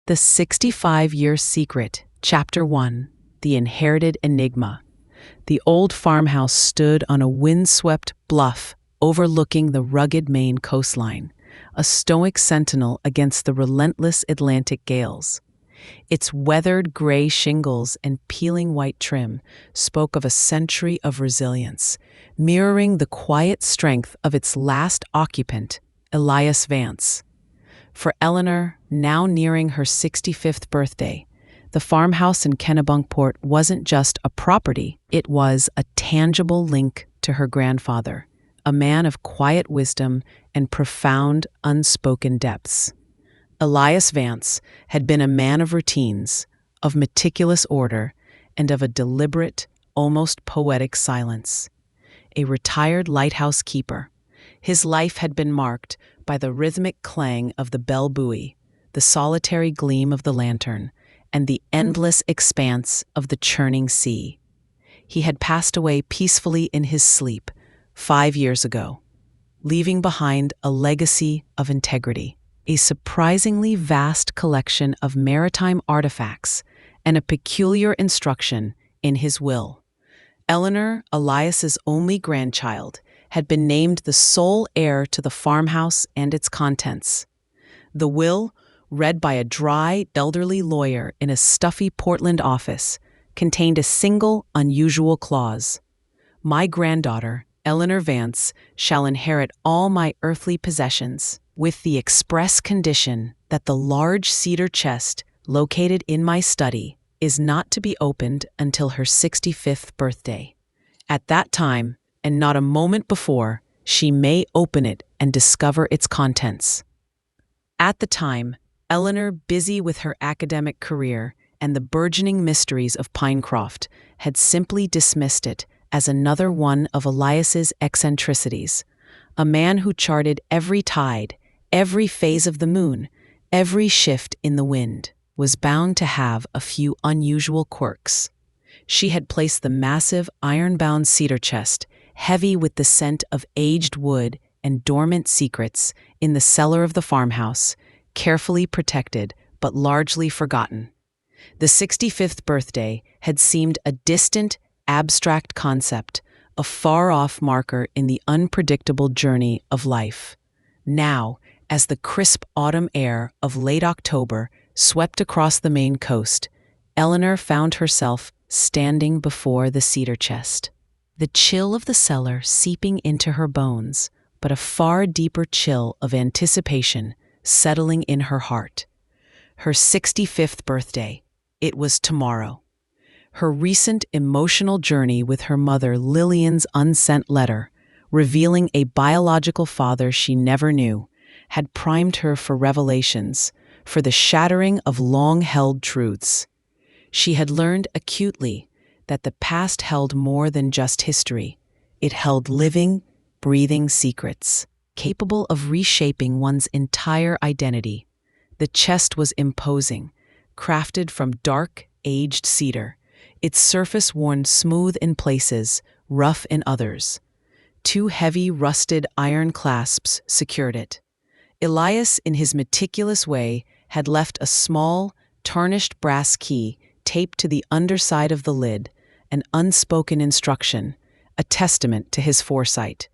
The 65-Year Secret, Chapter 1, The Inherited Enigma. The old farmhouse stood on a windswept bluff overlooking the rugged Maine coastline, a stoic sentinel against the relentless Atlantic gales. Its weathered gray shingles and peeling white trim spoke of a century of resilience, mirroring the quiet strength of its last occupant, Elias Vance. For Eleanor, now nearing her 65th birthday, the farmhouse in Kennebunkport wasn't just a property, it was a tangible link to her grandfather, a man of quiet wisdom and profound unspoken depths. Elias Vance had been a man of routines, of meticulous order, and of a deliberate, almost poetic silence. A retired lighthouse keeper, his life had been marked by the rhythmic clang of the bell buoy, the solitary gleam of the lantern, and the endless expanse of the churning sea. He had passed away peacefully in his sleep 5 years ago, leaving behind a legacy of integrity, a surprisingly vast collection of maritime artifacts, and a peculiar instruction in his will. Eleanor, Elias's only grandchild, had been named the sole heir to the farmhouse and its contents. The will, read by a dry, elderly lawyer in a stuffy Portland office, contained a single, unusual clause. "My granddaughter, Eleanor Vance, shall inherit all my earthly possessions, with the express condition that the large cedar chest located in my study is not to be opened until her 65th birthday. At that time, and not a moment before, she may open it and discover its contents." At the time, Eleanor, busy with her academic career and the burgeoning mysteries of Pinecroft, had simply dismissed it as another one of Elias's eccentricities, a man who charted every tide, every phase of the moon, every shift in the wind, was bound to have a few unusual quirks. She had placed the massive iron-bound cedar chest, heavy with the scent of aged wood and dormant secrets, in the cellar of the farmhouse, carefully protected but largely forgotten. The 65th birthday had seemed a distant, abstract concept, a far-off marker in the unpredictable journey of life. Now, as the crisp autumn air of late October swept across the Maine coast, Eleanor found herself standing before the cedar chest. The chill of the cellar seeping into her bones, but a far deeper chill of anticipation settling in her heart. Her 65th birthday. It was tomorrow. Her recent emotional journey with her mother Lillian's unsent letter, revealing a biological father she never knew, had primed her for revelations, for the shattering of long-held truths. She had learned acutely that the past held more than just history. It held living, breathing secrets, capable of reshaping one's entire identity. The chest was imposing, crafted from dark, aged cedar, its surface worn smooth in places, rough in others. 2 heavy, rusted iron clasps secured it. Elias, in his meticulous way, had left a small, tarnished brass key taped to the underside of the lid, an unspoken instruction, a testament to his foresight.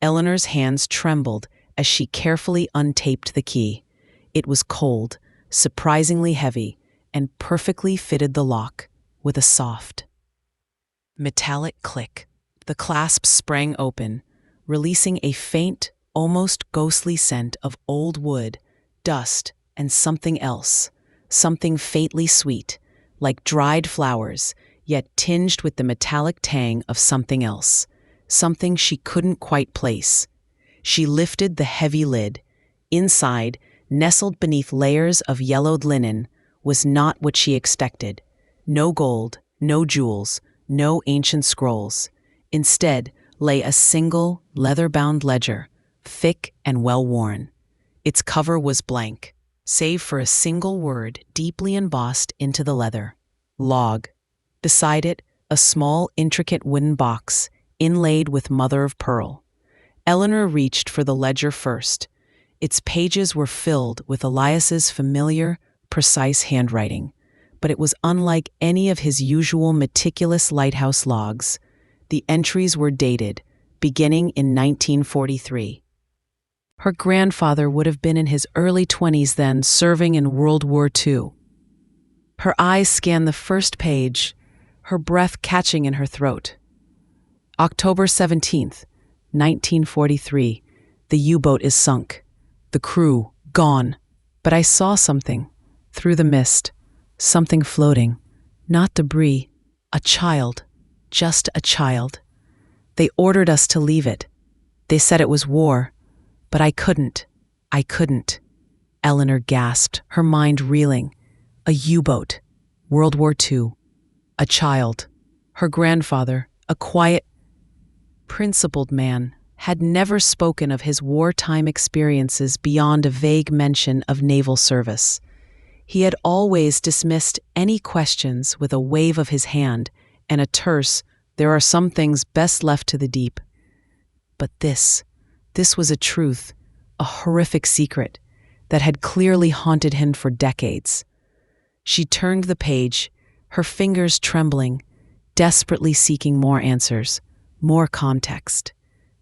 Eleanor's hands trembled as she carefully untaped the key. It was cold, surprisingly heavy, and perfectly fitted the lock, with a soft, metallic click. The clasp sprang open, releasing a faint, almost ghostly scent of old wood, dust, and something else, something faintly sweet, like dried flowers, yet tinged with the metallic tang of something else, something she couldn't quite place. She lifted the heavy lid. Inside, nestled beneath layers of yellowed linen, was not what she expected. No gold, no jewels, no ancient scrolls. Instead lay a single, leather-bound ledger, thick and well-worn. Its cover was blank, save for a single word deeply embossed into the leather: log. Beside it, a small, intricate wooden box, inlaid with mother-of-pearl. Eleanor reached for the ledger first. Its pages were filled with Elias's familiar, precise handwriting, but it was unlike any of his usual meticulous lighthouse logs. The entries were dated, beginning in 1943. Her grandfather would have been in his early 20s then, serving in World War II. Her eyes scanned the first page, her breath catching in her throat. October 17th, 1943. The U-boat is sunk. The crew gone. But I saw something, through the mist, something floating. Not debris, a child, just a child. They ordered us to leave it. They said it was war, but I couldn't. Eleanor gasped, her mind reeling. A U-boat, World War II, a child. Her grandfather, a quiet, principled man, had never spoken of his wartime experiences beyond a vague mention of naval service. He had always dismissed any questions with a wave of his hand and a terse, "There are some things best left to the deep." But this was a truth, a horrific secret, that had clearly haunted him for decades. She turned the page, her fingers trembling, desperately seeking more answers, more context.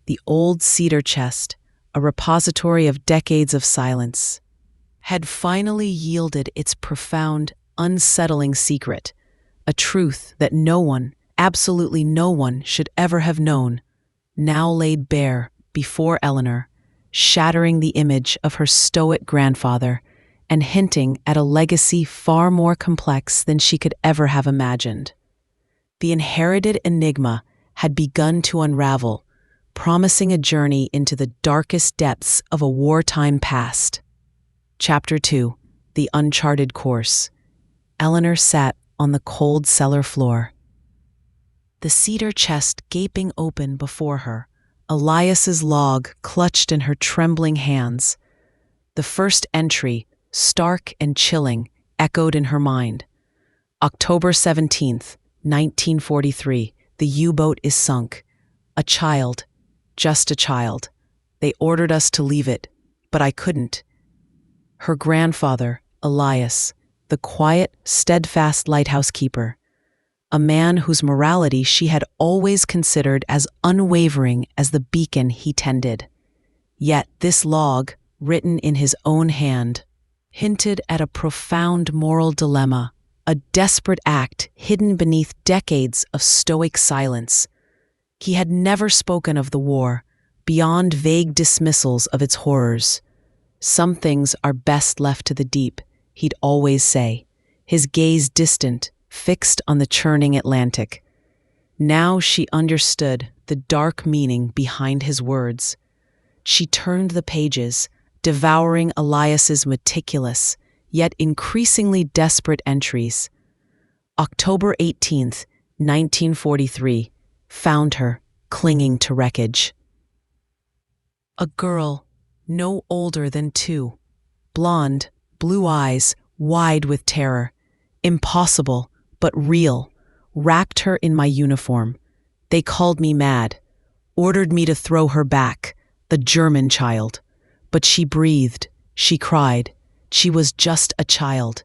The old cedar chest, a repository of decades of silence, had finally yielded its profound, unsettling secret, a truth that no one, absolutely no one, should ever have known, now laid bare before Eleanor, shattering the image of her stoic grandfather and hinting at a legacy far more complex than she could ever have imagined. The inherited enigma had begun to unravel, promising a journey into the darkest depths of a wartime past. Chapter 2. The Uncharted Course. Eleanor sat on the cold cellar floor, the cedar chest gaping open before her, Elias's log clutched in her trembling hands. The first entry, stark and chilling, echoed in her mind. October 17th, 1943. The U-boat is sunk. A child, just a child. They ordered us to leave it, but I couldn't. Her grandfather, Elias, the quiet, steadfast lighthouse keeper, a man whose morality she had always considered as unwavering as the beacon he tended. Yet this log, written in his own hand, hinted at a profound moral dilemma, a desperate act hidden beneath decades of stoic silence. He had never spoken of the war, beyond vague dismissals of its horrors. Some things are best left to the deep, he'd always say, his gaze distant, fixed on the churning Atlantic. Now she understood the dark meaning behind his words. She turned the pages, devouring Elias's meticulous, yet increasingly desperate entries. October 18th, 1943, found her clinging to wreckage. A girl, no older than 2, blonde, blue eyes wide with terror, impossible but real, wrapped her in my uniform. They called me mad, ordered me to throw her back, the German child. But she breathed, she cried, she was just a child.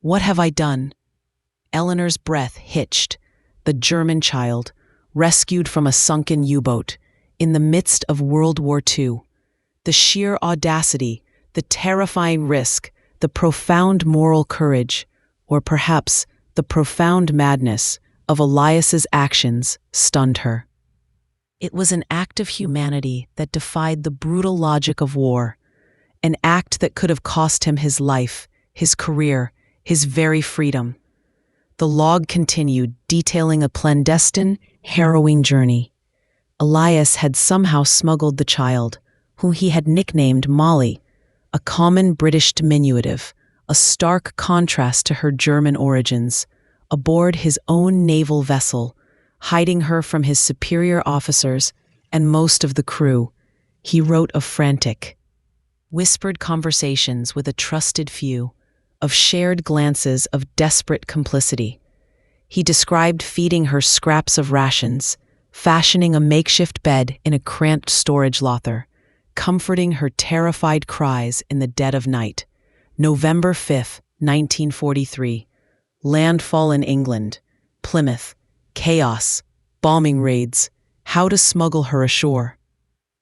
What have I done? Eleanor's breath hitched. The German child, rescued from a sunken U-boat, in the midst of World War II. The sheer audacity, the terrifying risk, the profound moral courage, or perhaps the profound madness of Elias's actions stunned her. It was an act of humanity that defied the brutal logic of war, an act that could have cost him his life, his career, his very freedom. The log continued, detailing a clandestine, harrowing journey. Elias had somehow smuggled the child, whom he had nicknamed Molly, a common British diminutive, a stark contrast to her German origins, aboard his own naval vessel, hiding her from his superior officers and most of the crew. He wrote of frantic, whispered conversations with a trusted few, of shared glances of desperate complicity. He described feeding her scraps of rations, fashioning a makeshift bed in a cramped storage locker, comforting her terrified cries in the dead of night. November 5th, 1943. Landfall in England. Plymouth. Chaos. Bombing raids. How to smuggle her ashore.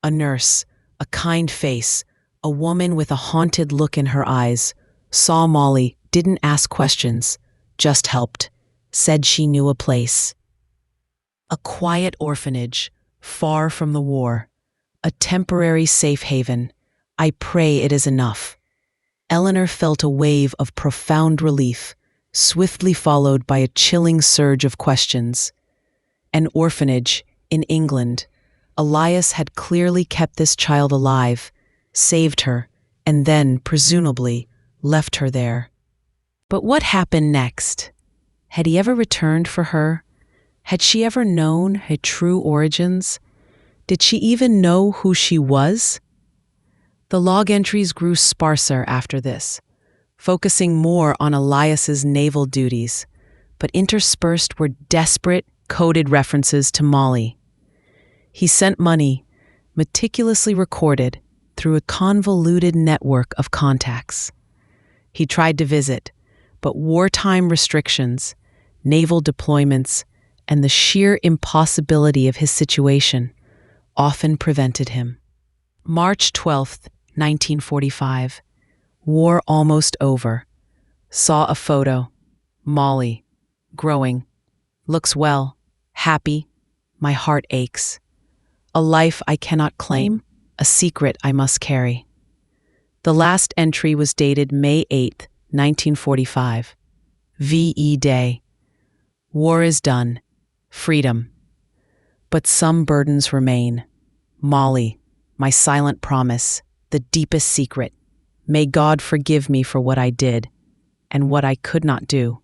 A nurse, a kind face, a woman with a haunted look in her eyes, saw Molly, didn't ask questions, just helped, said she knew a place. A quiet orphanage, far from the war, a temporary safe haven. I pray it is enough. Eleanor felt a wave of profound relief, swiftly followed by a chilling surge of questions. An orphanage in England. Elias had clearly kept this child alive, saved her, and then, presumably, left her there. But what happened next? Had he ever returned for her? Had she ever known her true origins? Did she even know who she was? The log entries grew sparser after this, focusing more on Elias's naval duties, but interspersed were desperate, coded references to Molly. He sent money, meticulously recorded, through a convoluted network of contacts. He tried to visit, but wartime restrictions, naval deployments, and the sheer impossibility of his situation often prevented him. March 12th, 1945. War almost over. Saw a photo. Molly. Growing. Looks well. Happy. My heart aches. A life I cannot claim. A secret I must carry. The last entry was dated May 8th, 1945. VE Day. War is done. Freedom. But some burdens remain. Molly, my silent promise, the deepest secret. May God forgive me for what I did and what I could not do.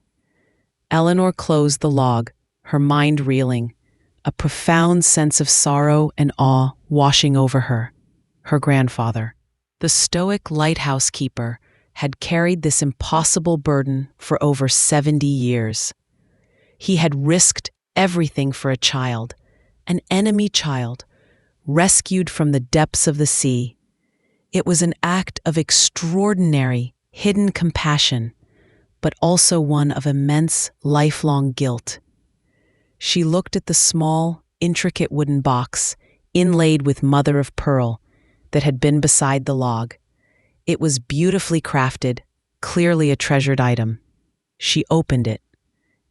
Eleanor closed the log, her mind reeling, a profound sense of sorrow and awe washing over her. Her grandfather, the stoic lighthouse keeper, had carried this impossible burden for over 70 years. He had risked everything for a child, an enemy child, rescued from the depths of the sea. It was an act of extraordinary, hidden compassion, but also one of immense, lifelong guilt. She looked at the small, intricate wooden box, inlaid with mother of pearl, that had been beside the log. It was beautifully crafted, clearly a treasured item. She opened it.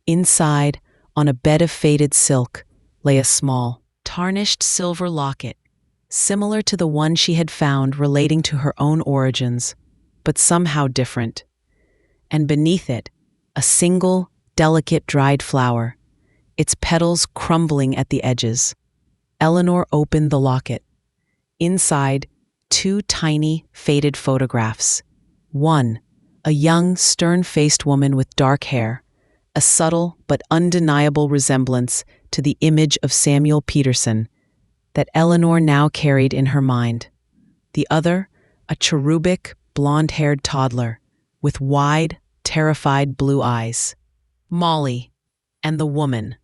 Inside, on a bed of faded silk, lay a small, tarnished silver locket, similar to the one she had found relating to her own origins, but somehow different. And beneath it, a single, delicate dried flower, its petals crumbling at the edges. Eleanor opened the locket. Inside, 2 tiny, faded photographs. One, a young, stern-faced woman with dark hair, a subtle but undeniable resemblance to the image of Samuel Peterson that Eleanor now carried in her mind. The other, a cherubic, blonde-haired toddler with wide, terrified blue eyes. Molly, and the woman.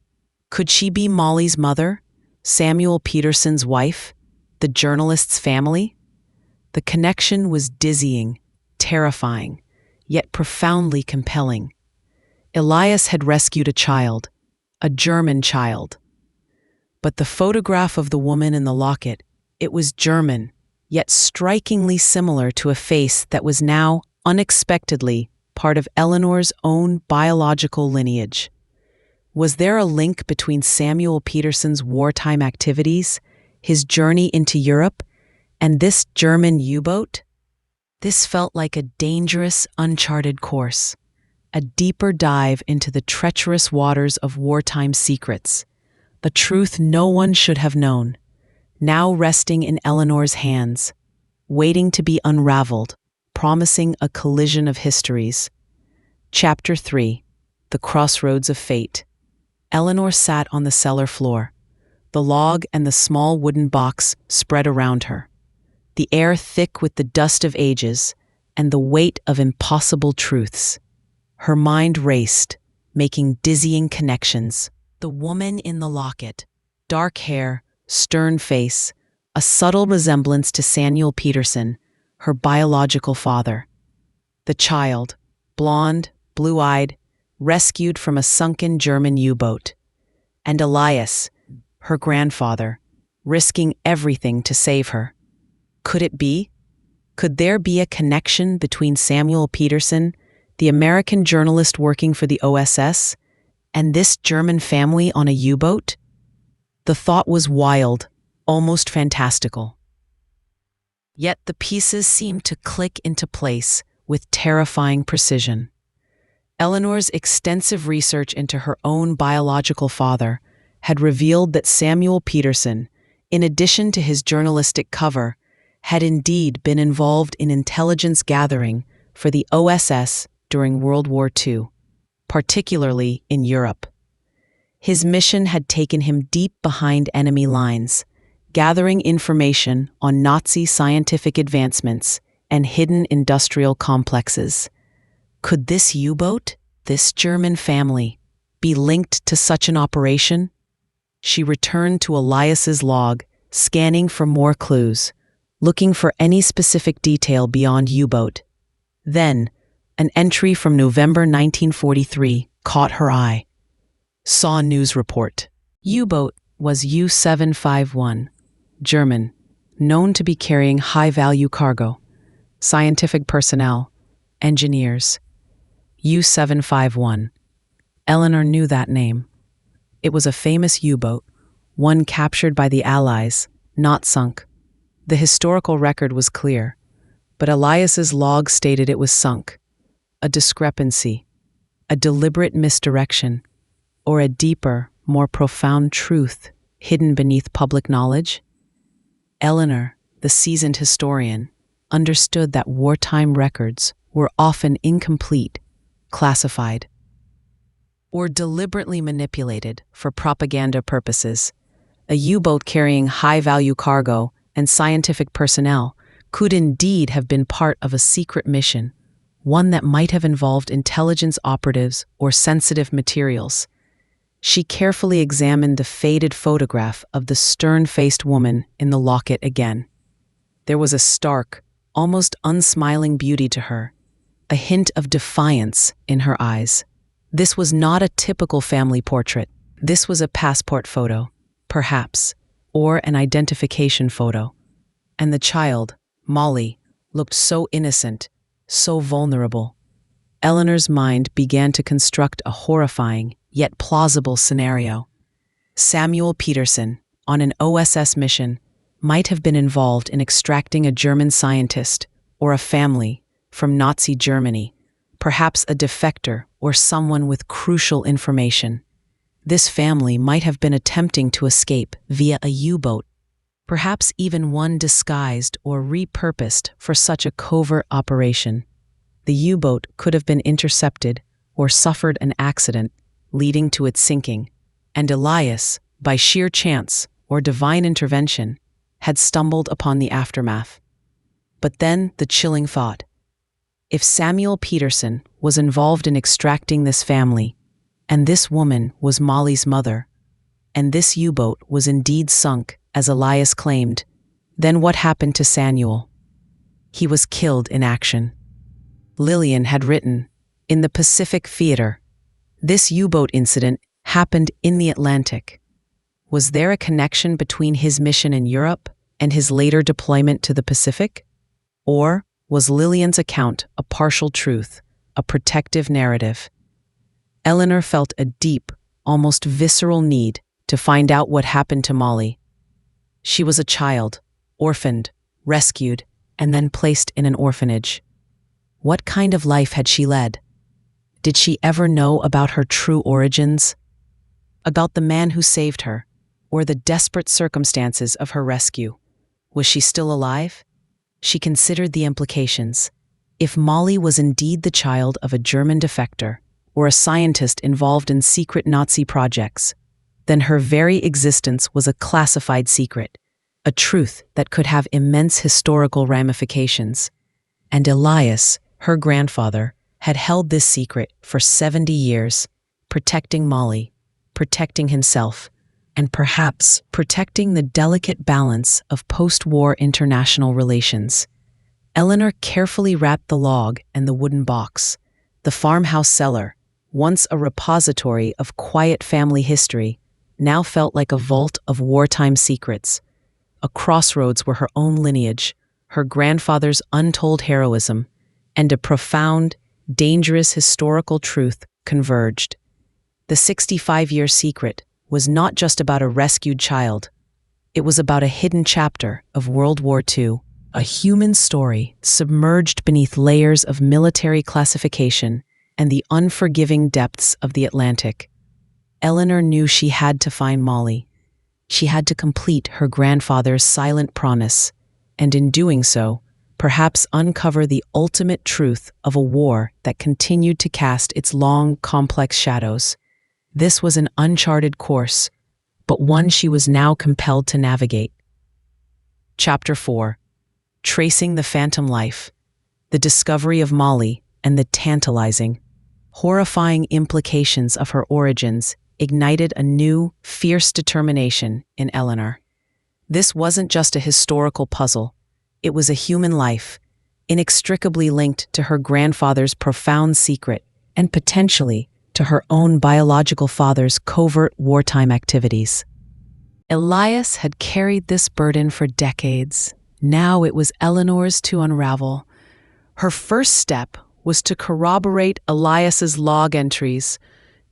Could she be Molly's mother, Samuel Peterson's wife, the journalist's family? The connection was dizzying, terrifying, yet profoundly compelling. Elias had rescued a child, a German child. But the photograph of the woman in the locket, it was German, yet strikingly similar to a face that was now, unexpectedly, part of Eleanor's own biological lineage. Was there a link between Samuel Peterson's wartime activities, his journey into Europe, and this German U-boat? This felt like a dangerous, uncharted course, a deeper dive into the treacherous waters of wartime secrets, the truth no one should have known, now resting in Eleanor's hands, waiting to be unraveled, promising a collision of histories. Chapter 3. The Crossroads of Fate. Eleanor sat on the cellar floor, the log and the small wooden box spread around her, the air thick with the dust of ages and the weight of impossible truths. Her mind raced, making dizzying connections. The woman in the locket, dark hair, stern face, a subtle resemblance to Samuel Peterson, her biological father. The child, blonde, blue-eyed, rescued from a sunken German U-boat. And Elias, her grandfather, risking everything to save her. Could it be? Could there be a connection between Samuel Peterson, the American journalist working for the OSS, and this German family on a U-boat? The thought was wild, almost fantastical. Yet the pieces seemed to click into place with terrifying precision. Eleanor's extensive research into her own biological father had revealed that Samuel Peterson, in addition to his journalistic cover, had indeed been involved in intelligence gathering for the OSS during World War II, particularly in Europe. His mission had taken him deep behind enemy lines, gathering information on Nazi scientific advancements and hidden industrial complexes. Could this U-boat, this German family, be linked to such an operation? She returned to Elias's log, scanning for more clues, looking for any specific detail beyond U-boat. Then, an entry from November 1943 caught her eye. Saw news report. U-boat was U-751, German, known to be carrying high-value cargo, scientific personnel, engineers. U-751. Eleanor knew that name. It was a famous U-boat, one captured by the Allies, not sunk. The historical record was clear, but Elias's log stated it was sunk. A discrepancy, a deliberate misdirection, or a deeper, more profound truth hidden beneath public knowledge? Eleanor, the seasoned historian, understood that wartime records were often incomplete, classified, or deliberately manipulated for propaganda purposes. A U-boat carrying high-value cargo and scientific personnel could indeed have been part of a secret mission, one that might have involved intelligence operatives or sensitive materials. She carefully examined the faded photograph of the stern-faced woman in the locket again. There was a stark, almost unsmiling beauty to her, a hint of defiance in her eyes. This was not a typical family portrait. This was a passport photo, perhaps, or an identification photo. And the child, Molly, looked so innocent, so vulnerable. Eleanor's mind began to construct a horrifying, yet plausible scenario. Samuel Peterson, on an OSS mission, might have been involved in extracting a German scientist or a family from Nazi Germany, perhaps a defector or someone with crucial information. This family might have been attempting to escape via a U-boat, perhaps even one disguised or repurposed for such a covert operation. The U-boat could have been intercepted or suffered an accident, leading to its sinking, and Elias, by sheer chance or divine intervention, had stumbled upon the aftermath. But then the chilling thought: if Samuel Peterson was involved in extracting this family, and this woman was Molly's mother, and this U-boat was indeed sunk, as Elias claimed, then what happened to Samuel? He was killed in action. Lillian had written, in the Pacific Theater, this U-boat incident happened in the Atlantic. Was there a connection between his mission in Europe and his later deployment to the Pacific? Or was Lillian's account a partial truth, a protective narrative? Eleanor felt a deep, almost visceral need to find out what happened to Molly. She was a child, orphaned, rescued, and then placed in an orphanage. What kind of life had she led? Did she ever know about her true origins? About the man who saved her, or the desperate circumstances of her rescue? Was she still alive? She considered the implications. If Molly was indeed the child of a German defector, or a scientist involved in secret Nazi projects, then her very existence was a classified secret, a truth that could have immense historical ramifications. And Elias, her grandfather, had held this secret for 70 years, protecting Molly, protecting himself, and perhaps protecting the delicate balance of post-war international relations. Eleanor carefully wrapped the log and the wooden box, The farmhouse cellar, once a repository of quiet family history, now felt like a vault of wartime secrets. A crossroads where her own lineage, her grandfather's untold heroism, and a profound, dangerous historical truth converged. The 65-year secret was not just about a rescued child. It was about a hidden chapter of World War II, a human story submerged beneath layers of military classification and the unforgiving depths of the Atlantic. Eleanor knew she had to find Molly. She had to complete her grandfather's silent promise, and in doing so, perhaps uncover the ultimate truth of a war that continued to cast its long, complex shadows. This was an uncharted course, but one she was now compelled to navigate. Chapter 4. Tracing the Phantom Life. The discovery of Molly and the tantalizing, horrifying implications of her origins ignited a new, fierce determination in Eleanor. This wasn't just a historical puzzle. It was a human life, inextricably linked to her grandfather's profound secret and potentially to her own biological father's covert wartime activities. Elias had carried this burden for decades. Now it was Eleanor's to unravel. Her first step was to corroborate Elias's log entries.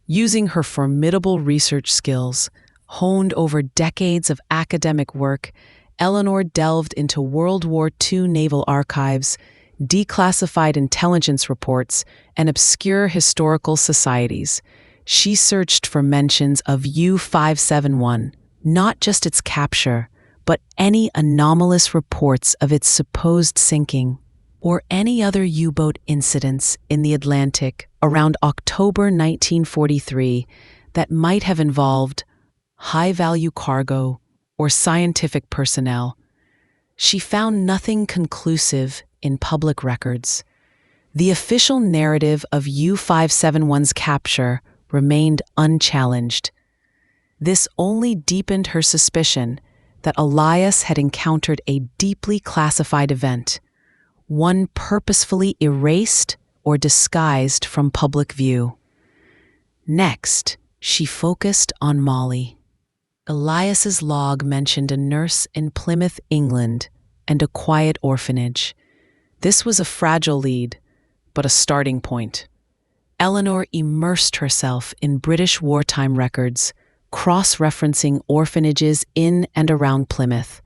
Using her formidable research skills, honed over decades of academic work, Eleanor delved into World War II naval archives, declassified intelligence reports, and obscure historical societies. She searched for mentions of U-571, not just its capture, but any anomalous reports of its supposed sinking, or any other U-boat incidents in the Atlantic around October 1943 that might have involved high-value cargo or scientific personnel. She found nothing conclusive in public records. The official narrative of U-571's capture remained unchallenged. This only deepened her suspicion that Elias had encountered a deeply classified event, one purposefully erased or disguised from public view. Next, she focused on Molly. Elias's log mentioned a nurse in Plymouth, England, and a quiet orphanage. This was a fragile lead, but a starting point. Eleanor immersed herself in British wartime records, cross-referencing orphanages in and around Plymouth,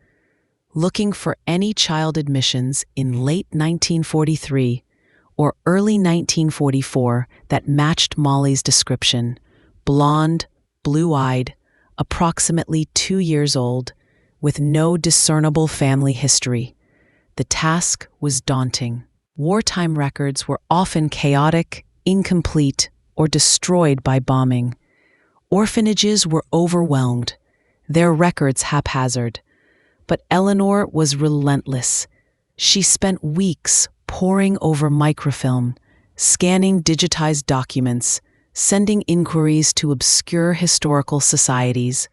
looking for any child admissions in late 1943 or early 1944 that matched Molly's description: blonde, blue-eyed, approximately 2 years old, with no discernible family history. The task was daunting. Wartime records were often chaotic, incomplete, or destroyed by bombing. Orphanages were overwhelmed, their records haphazard. But Eleanor was relentless. She spent weeks poring over microfilm, scanning digitized documents, sending inquiries to obscure historical societies.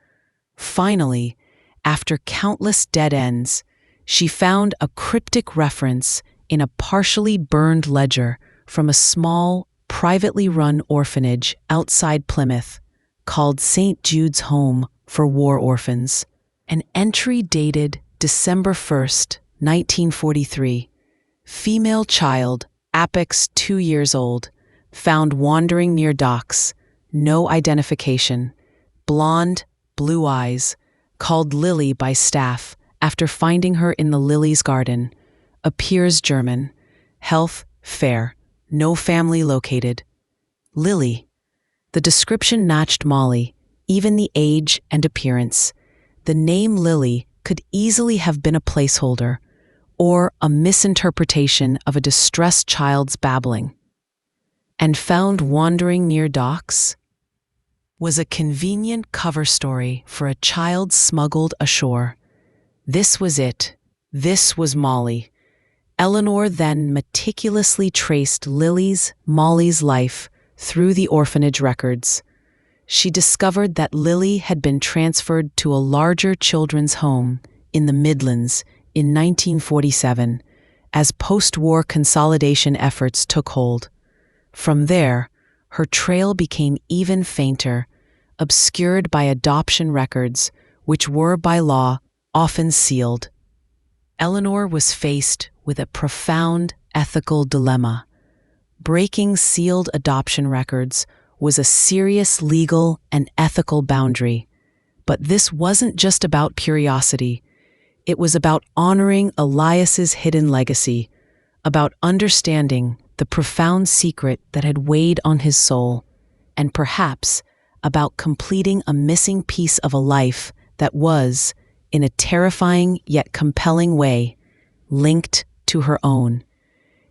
Finally, after countless dead ends, she found a cryptic reference in a partially burned ledger from a small, privately run orphanage outside Plymouth called St. Jude's Home for War Orphans. An entry dated December 1st, 1943. Female child, apex 2 years old, found wandering near docks, no identification. Blonde, blue eyes, called Lily by staff after finding her in the Lily's garden. Appears German. Health, fair. No family located. Lily. The description matched Molly, even the age and appearance. The name Lily could easily have been a placeholder or a misinterpretation of a distressed child's babbling. And found wandering near docks was a convenient cover story for a child smuggled ashore. This was it. This was Molly. Eleanor then meticulously traced Molly's life through the orphanage records. She discovered that Lily had been transferred to a larger children's home in the Midlands in 1947 as post-war consolidation efforts took hold. From there, her trail became even fainter, obscured by adoption records, which were by law often sealed. Eleanor was faced with a profound ethical dilemma. Breaking sealed adoption records was a serious legal and ethical boundary. But this wasn't just about curiosity. It was about honoring Elias's hidden legacy, about understanding the profound secret that had weighed on his soul, and perhaps about completing a missing piece of a life that was, in a terrifying yet compelling way, linked to her own.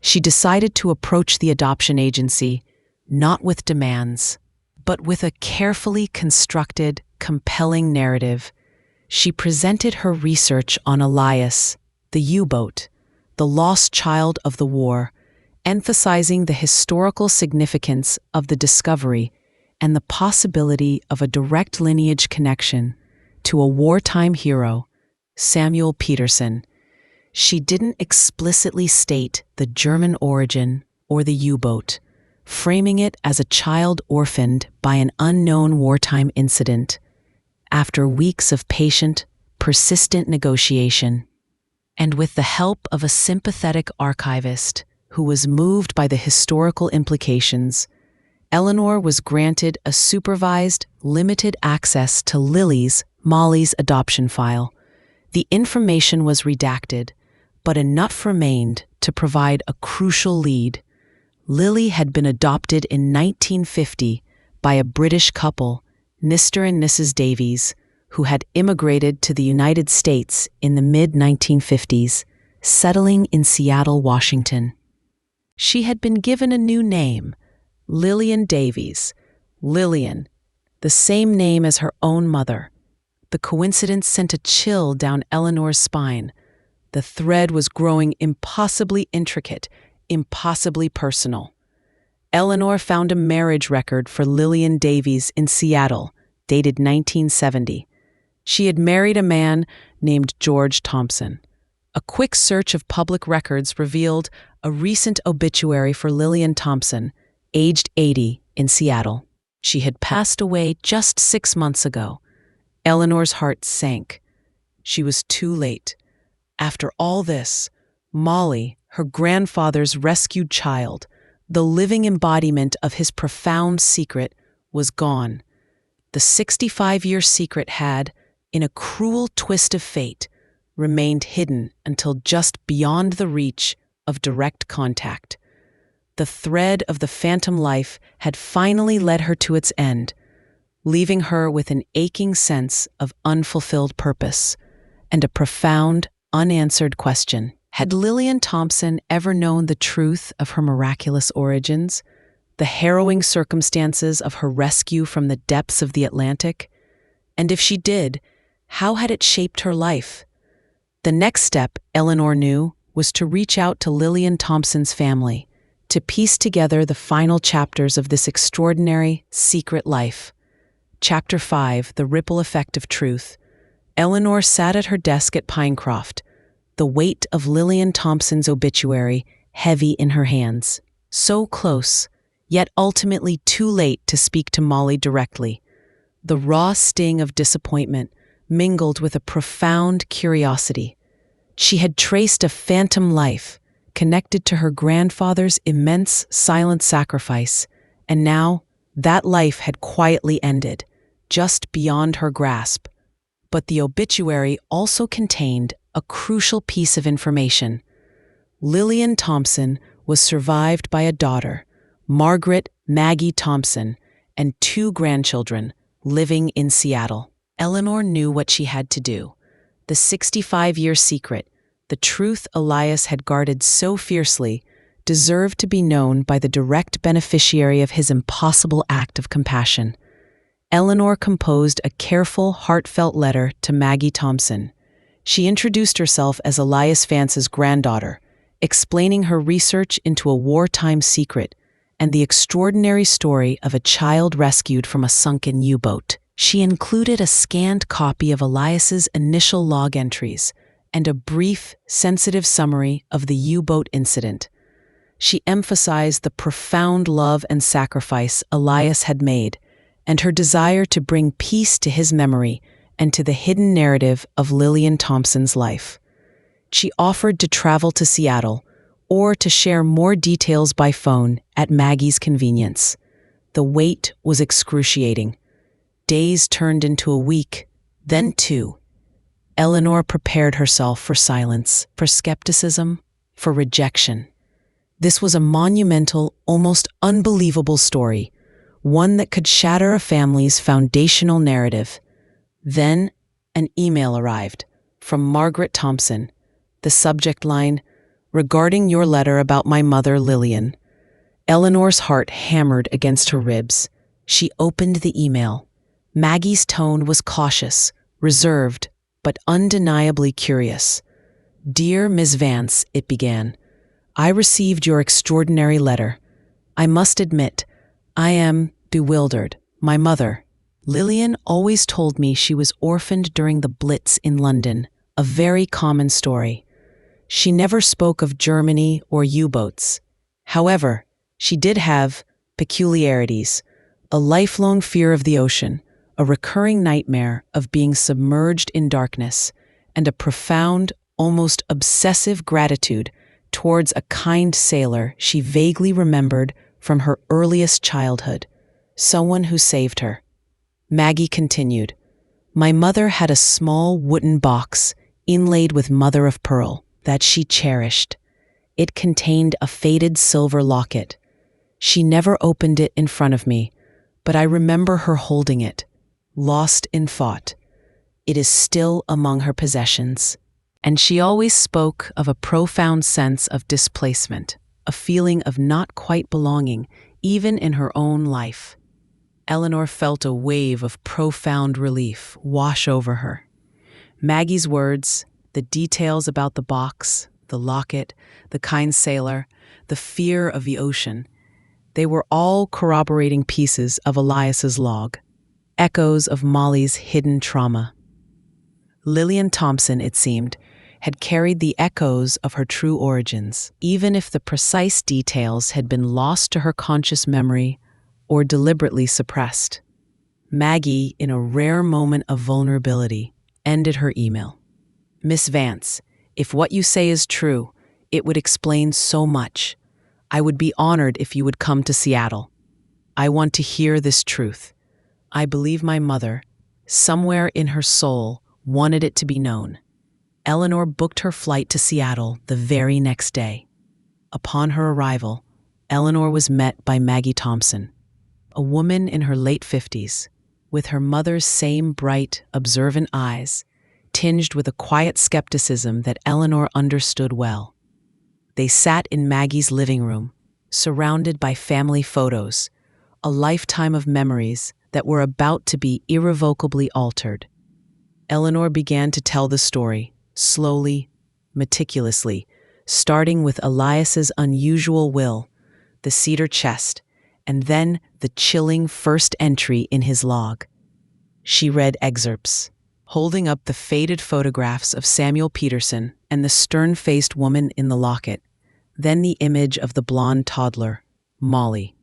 She decided to approach the adoption agency not with demands, but with a carefully constructed, compelling narrative. She presented her research on Elias, the U-boat, the lost child of the war, emphasizing the historical significance of the discovery and the possibility of a direct lineage connection to a wartime hero, Samuel Peterson. She didn't explicitly state the German origin or the U-boat, framing it as a child orphaned by an unknown wartime incident. After weeks of patient, persistent negotiation, and with the help of a sympathetic archivist who was moved by the historical implications, Eleanor was granted a supervised, limited access to Molly's adoption file. The information was redacted, but enough remained to provide a crucial lead. Lily had been adopted in 1950 by a British couple, Mr. and Mrs. Davies, who had immigrated to the United States in the mid-1950s, settling in Seattle, Washington. She had been given a new name, Lillian Davies. Lillian, the same name as her own mother. The coincidence sent a chill down Eleanor's spine. The thread was growing impossibly intricate, impossibly personal. Eleanor found a marriage record for Lillian Davies in Seattle, dated 1970. She had married a man named George Thompson. A quick search of public records revealed a recent obituary for Lillian Thompson, aged 80, in Seattle. She had passed away just 6 months ago. Eleanor's heart sank. She was too late. After all this, Molly, her grandfather's rescued child, the living embodiment of his profound secret, was gone. The 65-year secret had, in a cruel twist of fate, remained hidden until just beyond the reach of direct contact. The thread of the phantom life had finally led her to its end, leaving her with an aching sense of unfulfilled purpose and a profound, unanswered question. Had Lillian Thompson ever known the truth of her miraculous origins, the harrowing circumstances of her rescue from the depths of the Atlantic? And if she did, how had it shaped her life? The next step, Eleanor knew, was to reach out to Lillian Thompson's family, to piece together the final chapters of this extraordinary, secret life. Chapter 5, The Ripple Effect of Truth. Eleanor sat at her desk at Pinecroft, the weight of Lillian Thompson's obituary heavy in her hands. So close, yet ultimately too late to speak to Molly directly. The raw sting of disappointment mingled with a profound curiosity. She had traced a phantom life, connected to her grandfather's immense silent sacrifice, and now that life had quietly ended, just beyond her grasp. But the obituary also contained a crucial piece of information. Lillian Thompson was survived by a daughter, Margaret Maggie Thompson, and 2 grandchildren living in Seattle. Eleanor knew what she had to do. The 65-year secret, the truth Elias had guarded so fiercely, deserved to be known by the direct beneficiary of his impossible act of compassion. Eleanor composed a careful, heartfelt letter to Maggie Thompson. She introduced herself as Elias Vance's granddaughter, explaining her research into a wartime secret and the extraordinary story of a child rescued from a sunken U-boat. She included a scanned copy of Elias's initial log entries and a brief, sensitive summary of the U-boat incident. She emphasized the profound love and sacrifice Elias had made, and her desire to bring peace to his memory and to the hidden narrative of Lillian Thompson's life. She offered to travel to Seattle or to share more details by phone at Maggie's convenience. The wait was excruciating. Days turned into a week, then 2. Eleanor prepared herself for silence, for skepticism, for rejection. This was a monumental, almost unbelievable story, one that could shatter a family's foundational narrative. Then, an email arrived from Margaret Thompson. The subject line, "Regarding your letter about my mother, Lillian." Eleanor's heart hammered against her ribs. She opened the email. Maggie's tone was cautious, reserved, but undeniably curious. "Dear Ms. Vance," it began, "I received your extraordinary letter. I must admit, I am bewildered. My mother, Lillian, always told me she was orphaned during the Blitz in London, a very common story. She never spoke of Germany or U-boats. However, she did have peculiarities, a lifelong fear of the ocean, a recurring nightmare of being submerged in darkness, and a profound, almost obsessive gratitude towards a kind sailor she vaguely remembered from her earliest childhood, someone who saved her." Maggie continued, "My mother had a small wooden box inlaid with mother of pearl that she cherished. It contained a faded silver locket. She never opened it in front of me, but I remember her holding it, lost in thought. It is still among her possessions." And she always spoke of a profound sense of displacement, a feeling of not quite belonging, even in her own life. Eleanor felt a wave of profound relief wash over her. Maggie's words, the details about the box, the locket, the kind sailor, the fear of the ocean, they were all corroborating pieces of Elias's log, echoes of Molly's hidden trauma. Lillian Thompson, it seemed, had carried the echoes of her true origins, even if the precise details had been lost to her conscious memory or deliberately suppressed. Maggie, in a rare moment of vulnerability, ended her email. "Miss Vance, if what you say is true, it would explain so much. I would be honored if you would come to Seattle. I want to hear this truth. I believe my mother, somewhere in her soul, wanted it to be known." Eleanor booked her flight to Seattle the very next day. Upon her arrival, Eleanor was met by Maggie Thompson, a woman in her late 50s, with her mother's same bright, observant eyes, tinged with a quiet skepticism that Eleanor understood well. They sat in Maggie's living room, surrounded by family photos, a lifetime of memories that were about to be irrevocably altered. Eleanor began to tell the story, slowly, meticulously, starting with Elias's unusual will, the cedar chest, and then the chilling first entry in his log. She read excerpts, holding up the faded photographs of Samuel Peterson and the stern-faced woman in the locket, then the image of the blonde toddler, Molly.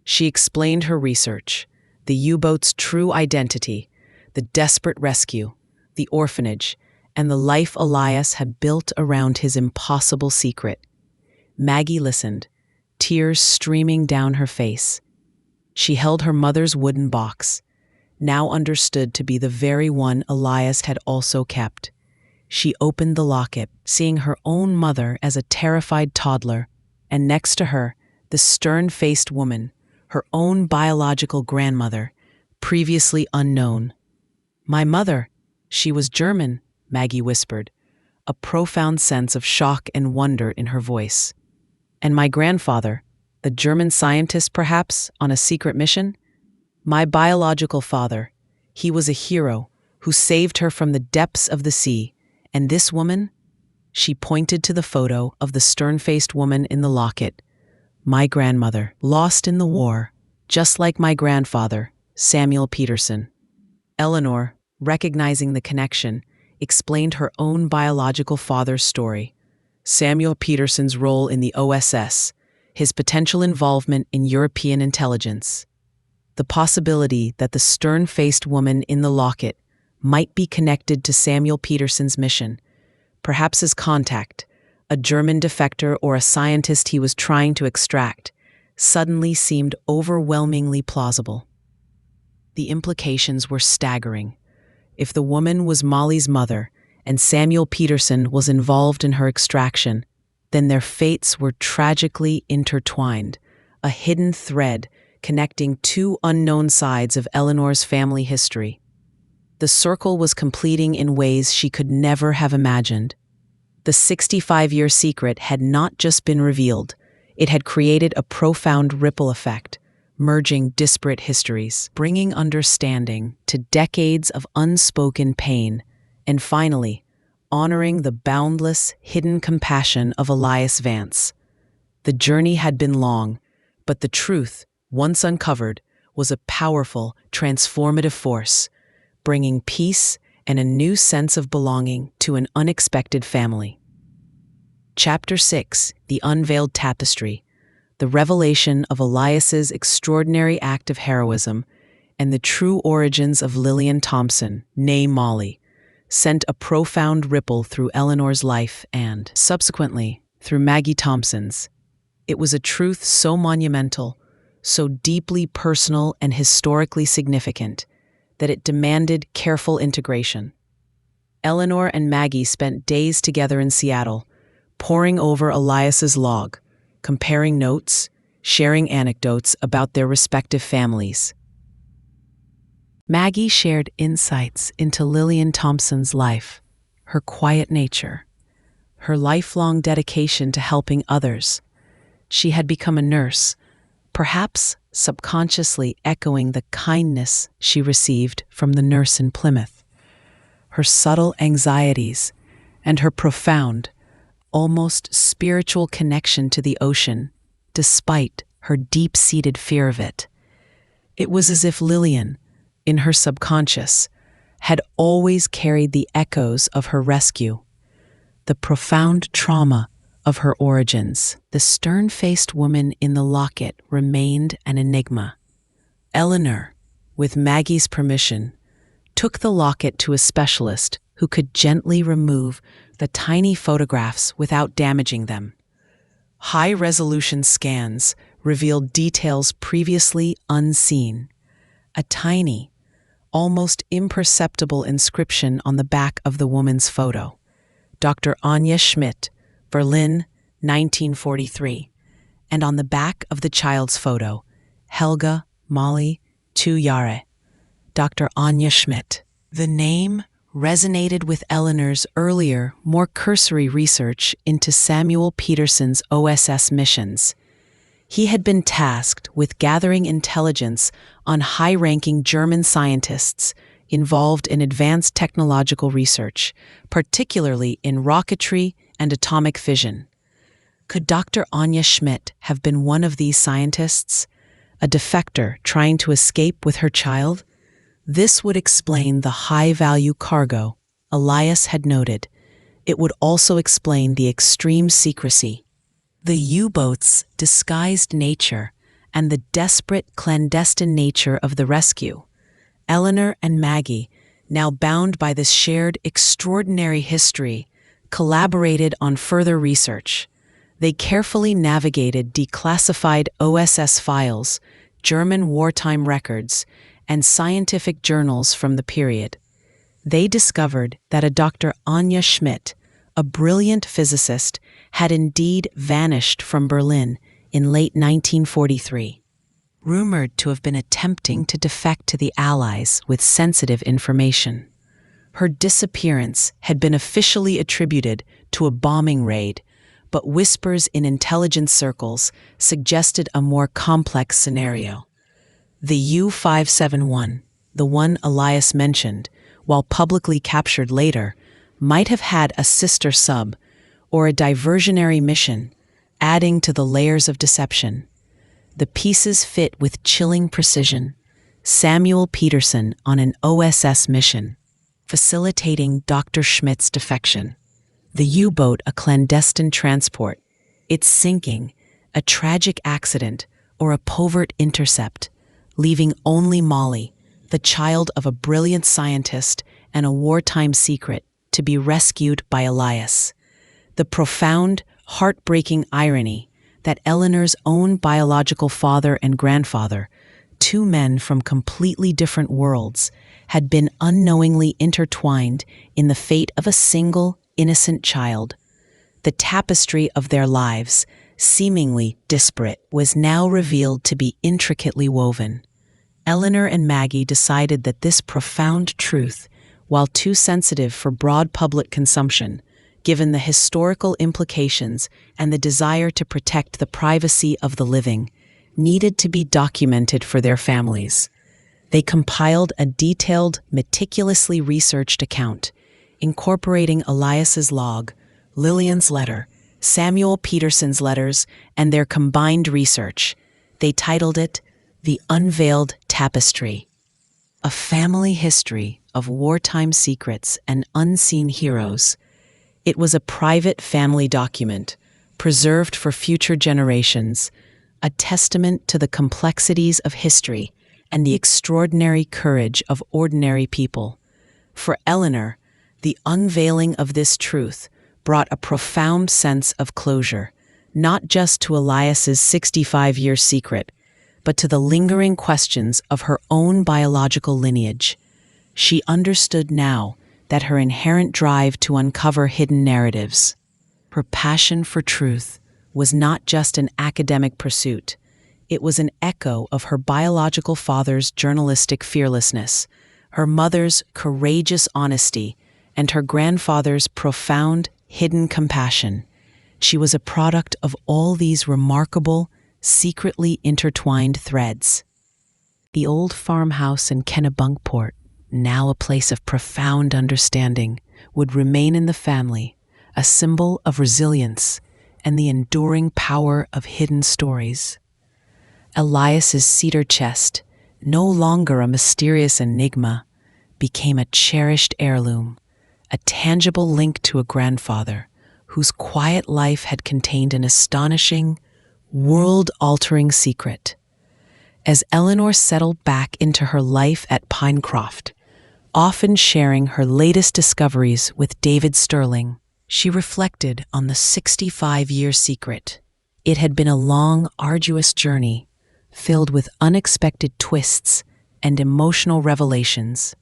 She explained her research, the U-boat's true identity, the desperate rescue, the orphanage, and the life Elias had built around his impossible secret. Maggie listened, tears streaming down her face. She held her mother's wooden box, now understood to be the very one Elias had also kept. She opened the locket, seeing her own mother as a terrified toddler, and next to her, the stern-faced woman, her own biological grandmother, previously unknown. "My mother, she was German," Maggie whispered, a profound sense of shock and wonder in her voice. "And my grandfather, the German scientist perhaps, on a secret mission? My biological father, he was a hero who saved her from the depths of the sea. And this woman?" She pointed to the photo of the stern-faced woman in the locket. "My grandmother, lost in the war, just like my grandfather, Samuel Peterson." Eleanor, recognizing the connection, explained her own biological father's story. Samuel Peterson's role in the OSS, his potential involvement in European intelligence. The possibility that the stern-faced woman in the locket might be connected to Samuel Peterson's mission, perhaps as contact, a German defector or a scientist he was trying to extract, suddenly seemed overwhelmingly plausible. The implications were staggering. If the woman was Molly's mother and Samuel Peterson was involved in her extraction, then their fates were tragically intertwined, a hidden thread connecting two unknown sides of Eleanor's family history. The circle was completing in ways she could never have imagined. The 65-year secret had not just been revealed, it had created a profound ripple effect, merging disparate histories, bringing understanding to decades of unspoken pain, and finally, honoring the boundless, hidden compassion of Elias Vance. The journey had been long, but the truth, once uncovered, was a powerful, transformative force, bringing peace and a new sense of belonging to an unexpected family. Chapter 6: The Unveiled Tapestry, the revelation of Elias's extraordinary act of heroism and the true origins of Lillian Thompson, née Molly, sent a profound ripple through Eleanor's life and, subsequently, through Maggie Thompson's. It was a truth so monumental, so deeply personal and historically significant, that it demanded careful integration. Eleanor and Maggie spent days together in Seattle, poring over Elias's log, comparing notes, sharing anecdotes about their respective families. Maggie shared insights into Lillian Thompson's life, her quiet nature, her lifelong dedication to helping others. She had become a nurse, perhaps subconsciously echoing the kindness she received from the nurse in Plymouth. Her subtle anxieties and her profound, almost spiritual connection to the ocean, despite her deep-seated fear of it. It was as if Lillian, in her subconscious, had always carried the echoes of her rescue, the profound trauma of her origins. The stern-faced woman in the locket remained an enigma. Eleanor, with Maggie's permission, took the locket to a specialist who could gently remove the tiny photographs without damaging them. High-resolution scans revealed details previously unseen. A tiny, almost imperceptible inscription on the back of the woman's photo. Dr. Anja Schmidt, Berlin, 1943. And on the back of the child's photo, Helga, Molly, 2 Jahre. Dr. Anja Schmidt. The name resonated with Eleanor's earlier, more cursory research into Samuel Peterson's OSS missions. He had been tasked with gathering intelligence on high-ranking German scientists involved in advanced technological research, particularly in rocketry and atomic fission. Could Dr. Anja Schmidt have been one of these scientists, a defector trying to escape with her child? This would explain the high-value cargo Elias had noted. It would also explain the extreme secrecy, the U-boat's disguised nature, and the desperate clandestine nature of the rescue. Eleanor and Maggie, now bound by this shared extraordinary history, collaborated on further research. They carefully navigated declassified OSS files, German wartime records, and scientific journals from the period. They discovered that a Dr. Anja Schmidt, a brilliant physicist, had indeed vanished from Berlin in late 1943, rumored to have been attempting to defect to the Allies with sensitive information. Her disappearance had been officially attributed to a bombing raid, but whispers in intelligence circles suggested a more complex scenario. The U-571, the one Elias mentioned, while publicly captured later, might have had a sister sub or a diversionary mission, adding to the layers of deception. The pieces fit with chilling precision. Samuel Peterson on an OSS mission, facilitating Dr. Schmidt's defection. The U-boat a clandestine transport, its sinking, a tragic accident, or a covert intercept, leaving only Molly, the child of a brilliant scientist and a wartime secret, to be rescued by Elias. The profound, heartbreaking irony that Eleanor's own biological father and grandfather, two men from completely different worlds, had been unknowingly intertwined in the fate of a single, innocent child. The tapestry of their lives, seemingly disparate, was now revealed to be intricately woven. Eleanor and Maggie decided that this profound truth, while too sensitive for broad public consumption, given the historical implications and the desire to protect the privacy of the living, needed to be documented for their families. They compiled a detailed, meticulously researched account, incorporating Elias's log, Lillian's letter, Samuel Peterson's letters, and their combined research. They titled it The Unveiled Tapestry, a family history of wartime secrets and unseen heroes. It was a private family document, preserved for future generations, a testament to the complexities of history and the extraordinary courage of ordinary people. For Eleanor, the unveiling of this truth brought a profound sense of closure, not just to Elias's 65-year secret, but to the lingering questions of her own biological lineage. She understood now that her inherent drive to uncover hidden narratives, her passion for truth, was not just an academic pursuit. It was an echo of her biological father's journalistic fearlessness, her mother's courageous honesty, and her grandfather's profound, hidden compassion. She was a product of all these remarkable, secretly intertwined threads. The old farmhouse in Kennebunkport, now a place of profound understanding, would remain in the family, a symbol of resilience and the enduring power of hidden stories. Elias's cedar chest, no longer a mysterious enigma, became a cherished heirloom, a tangible link to a grandfather whose quiet life had contained an astonishing, world-altering secret. As Eleanor settled back into her life at Pinecroft, often sharing her latest discoveries with David Sterling, she reflected on the 65-year secret. It had been a long, arduous journey, filled with unexpected twists and emotional revelations.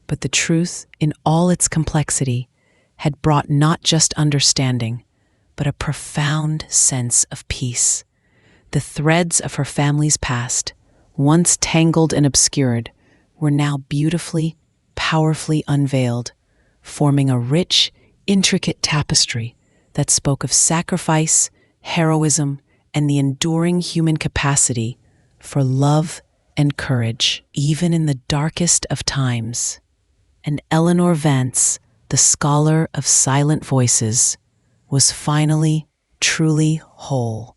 But the truth, in all its complexity, had brought not just understanding, but a profound sense of peace. The threads of her family's past, once tangled and obscured, were now beautifully, powerfully unveiled, forming a rich, intricate tapestry that spoke of sacrifice, heroism, and the enduring human capacity for love and courage, even in the darkest of times. And Eleanor Vance, the scholar of silent voices, was finally truly whole.